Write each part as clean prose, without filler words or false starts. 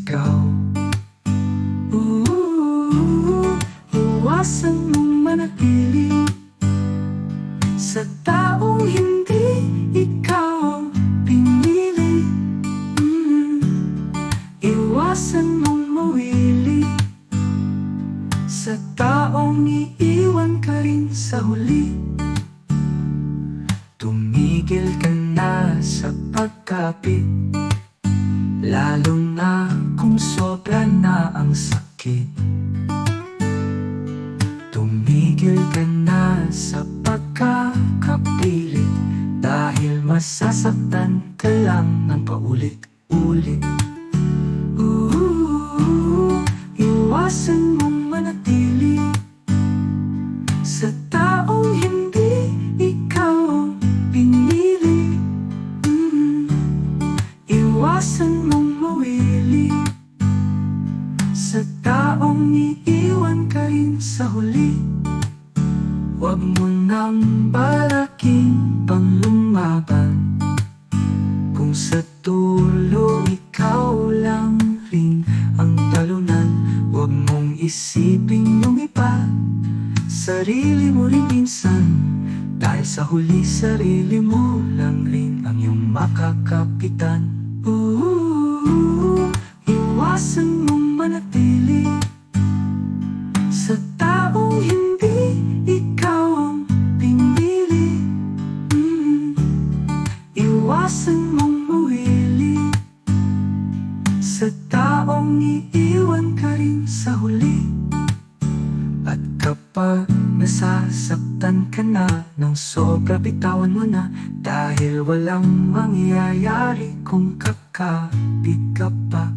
ikaw. Iwasan mong manatili sa taong hindi ikaw pinili. Iwasan mong mawili sa taong iiwan ka rin sa huli. Tumigil ka na sa pagkapit, lalo na kung sobra na ang sakit. Tumigil ka na sa pagkakapilit, dahil masasaktan ka lang ng paulit-ulit. Iwasan mong manatili sa taong hindi ikaw pinili. Iwasan mong mawili sa taong iiwan ka rin sa huli. Huwag mo nang balaking pang lumaban, kung sa dulo ikaw lang rin ang talunan. Huwag mong isipin yung iba, sarili mo rin minsan, dahil sa huli sarili mo lang rin ang iyong makakapitan. Iwasan mong manatili sa taong hindi ikaw ang pinili. Iwasan mong mawili sa taong iiwan ka rin sa huli. At kapag nasasaktan ka na ng sobra, bitawan mo na, dahil walang mangyayari kung kakapit ka pa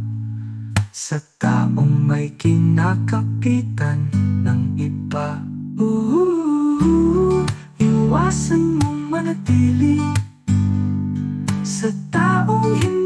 sa taong may kinakapitan ng iba. Iwasan mong manatili sa taong hindi